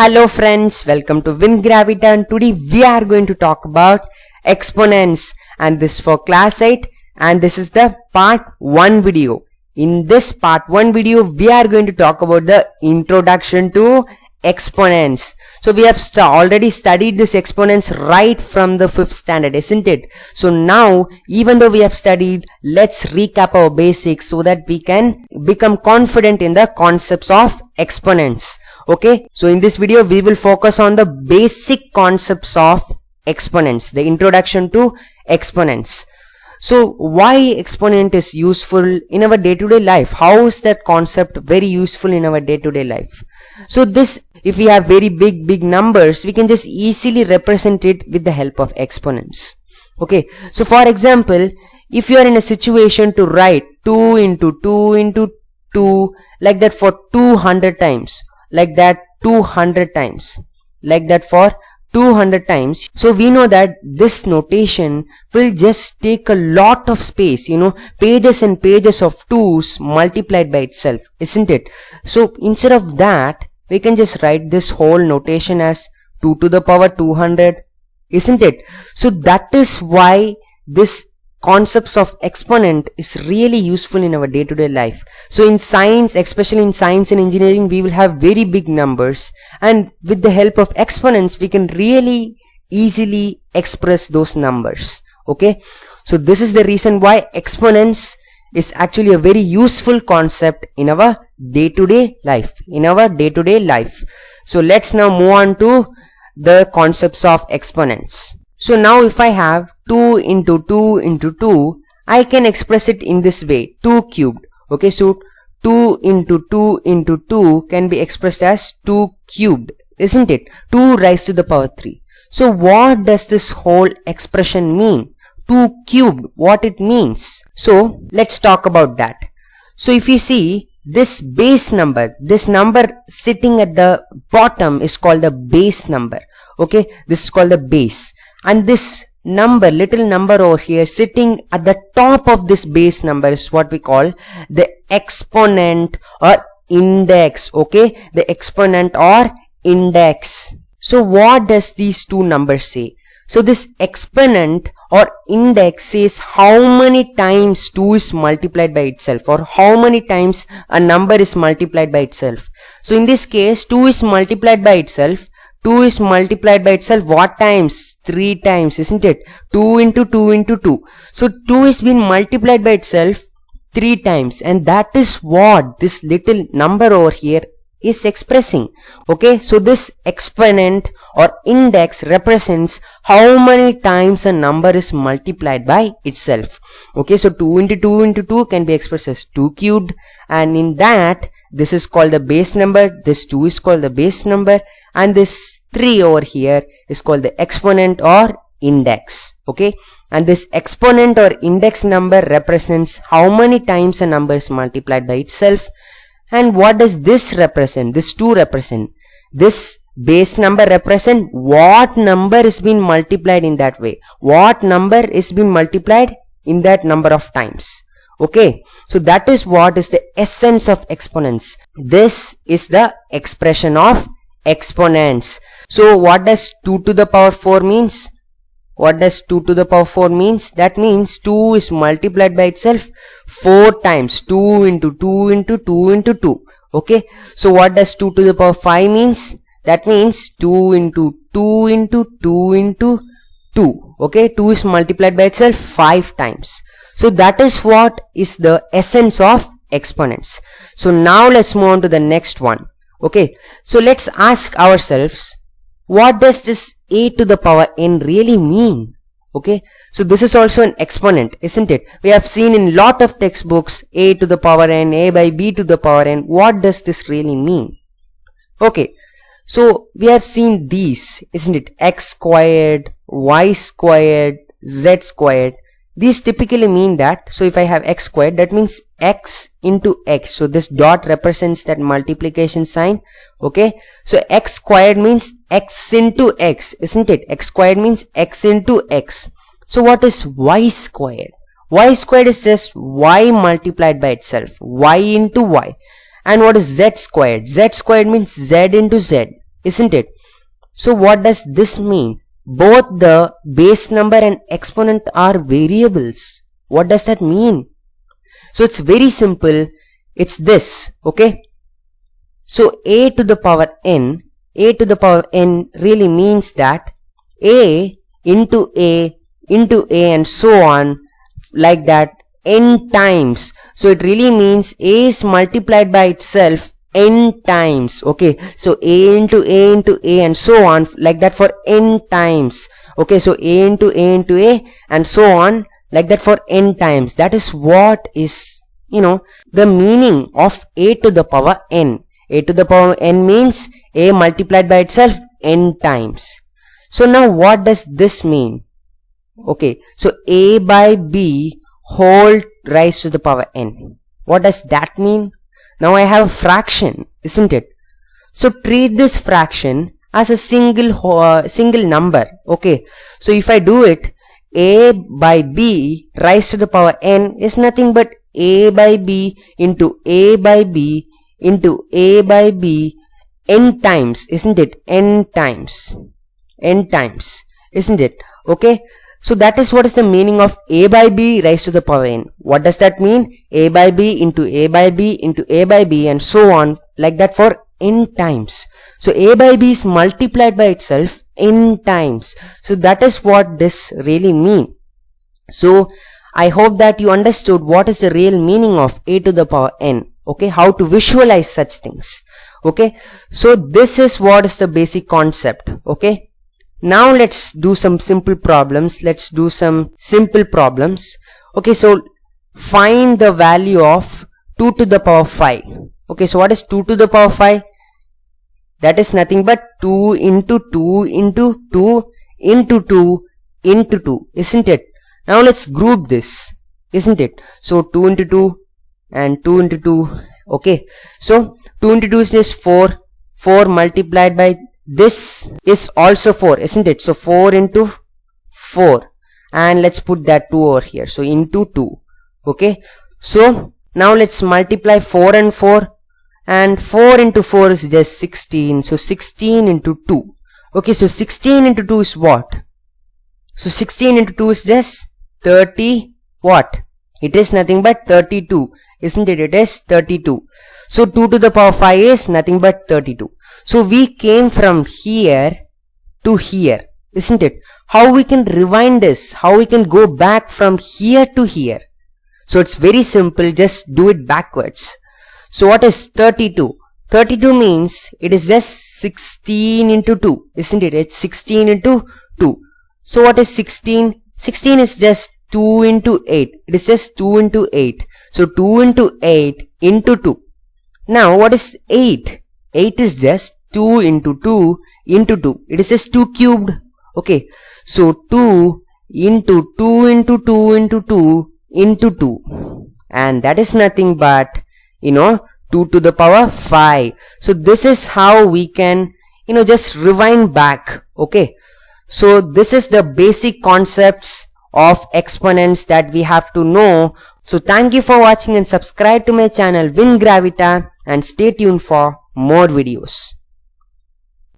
Hello friends, welcome to WinGravita, and today we are going to talk about exponents, and this for class 8, and this is the part 1 video. In this part 1 video we are going to talk about the introduction to exponents. So we have already studied this exponents right from the 5th standard, isn't it? So now, even though we have studied, let's recap our basics so that we can become confident in the concepts of exponents. Okay, so in this video we will focus on the basic concepts of exponents, the introduction to exponents. So why exponent is useful in our day-to-day life? How is that concept very useful in our day-to-day life? So this, if we have very big numbers, we can just easily represent it with the help of exponents. Okay, so for example, if you are in a situation to write 2 into 2 into 2 like that for 200 times, like that 200 times, like that for 200 times, so we know that this notation will just take a lot of space, pages and pages of 2's multiplied by itself, isn't it? So instead of that, we can just write this whole notation as 2 to the power 200, isn't it? So that is why this concepts of exponent is really useful in our day-to-day life. So in science, especially in science and engineering, we will have very big numbers, and with the help of exponents we can really easily express those numbers. Okay, so this is the reason why exponents is actually a very useful concept in our day-to-day life, So let's now move on to the concepts of exponents. So now if I have 2 into 2 into 2, I can express it in this way, 2 cubed. Okay, so 2 into 2 into 2 can be expressed as 2 cubed, isn't it? 2 raised to the power 3. So what does this whole expression mean? 2 cubed, what it means? So let's talk about that. So if you see this base number, this number sitting at the bottom is called the base number. Okay, this is called the base. And this number, little number over here sitting at the top of this base number is what we call the exponent or index. Okay, the exponent or index. So what does these two numbers say? So this exponent or index says how many times 2 is multiplied by itself, or how many times a number is multiplied by itself. So in this case 2 is multiplied by itself. 2 is multiplied by itself what times? 3 times, isn't it? 2 into 2 into 2. So 2 is been multiplied by itself 3 times, and that is what this little number over here is expressing. Okay, so this exponent or index represents how many times a number is multiplied by itself. Okay, so 2 into 2 into 2 can be expressed as 2 cubed, and in that, this is called the base number, this 2 is called the base number, and this 3 over here is called the exponent or index. Okay, and this exponent or index number represents how many times a number is multiplied by itself. And what does this represent? This 2 represent? This base number represent what number is being multiplied in that way. What number is being multiplied in that number of times. Okay, so that is what is the essence of exponents. This is the expression of exponents. So what does 2 to the power 4 means? What does 2 to the power 4 means? That means 2 is multiplied by itself 4 times. 2 into 2 into 2 into 2. Okay, so what does 2 to the power 5 means? That means 2 into 2 into 2 into 2. Okay, 2 is multiplied by itself 5 times. So that is what is the essence of exponents. So now let's move on to the next one. Okay, so let's ask ourselves, what does this a to the power n really mean? Okay, so this is also an exponent, isn't it? We have seen in lot of textbooks a to the power n, a by b to the power n. What does this really mean? Okay, so we have seen these, isn't it? X squared, y squared, z squared. These typically mean that, so if I have x squared, that means x into x. So this dot represents that multiplication sign. Okay, so x squared means x into x, isn't it? X squared means x into x. So what is y squared? Y squared is just y multiplied by itself, y into y. And what is z squared? Z squared means z into z. isn't it? So what does this mean? Both the base number and exponent are variables. What does that mean? So it's very simple. It's this, okay? So a to the power n really means that a into a and so on, like that, n times. So it really means a is multiplied by itself n times, okay? So a into a and so on, like that, for n times, okay? So a into a and so on, like that, for n times. That is what is, the meaning of a to the power n. A to the power n means a multiplied by itself n times. So now what does this mean? Okay, so a by b whole raised to the power n. What does that mean? Now I have a fraction, isn't it? So treat this fraction as a single number, okay? So if I do it, a by b raised to the power n is nothing but a by b into a by b into a by b n times, isn't it? N times, isn't it? Okay, so that is what is the meaning of a by b raised to the power n. What does that mean? A by b into a by b into a by b and so on, like that, for n times. So a by b is multiplied by itself n times. So that is what this really mean. So I hope that you understood what is the real meaning of a to the power n. Okay, how to visualize such things. Okay, so this is what is the basic concept. Okay, now let's do some simple problems. Okay, so find the value of 2 to the power 5. Okay, so what is 2 to the power 5? That is nothing but 2 into 2 into 2 into 2 into 2, isn't it? Now let's group this, isn't it? So 2 into 2 and 2 into 2. Okay, so 2 into 2 is just 4. 4 multiplied by this is also 4, isn't it? So 4 into 4, and let's put that 2 over here. So into 2. Okay, so now let's multiply 4 and 4, and 4 into 4 is just 16. So 16 into 2. Okay, so 16 into 2 is what? So 16 into 2 is just 30 what? It is nothing but 32, isn't it? It is 32. So 2 to the power 5 is nothing but 32. So we came from here to here, isn't it? How we can rewind this? How we can go back from here to here? So it's very simple. Just do it backwards. So what is 32? 32 means it is just 16 into 2, isn't it? It's 16 into 2. So what is 16? 16 is just 2 into 8. It is just 2 into 8. So 2 into 8 into 2. Now what is 8? 8 is just 2 into 2 into 2. It is just 2 cubed. Okay. So 2 into 2 into 2 into 2 into 2. And that is nothing but, 2 to the power 5. So this is how we can, just rewind back. Okay. So this is the basic concepts of exponents that we have to know. So thank you for watching and subscribe to my channel WinGravita and stay tuned for more videos.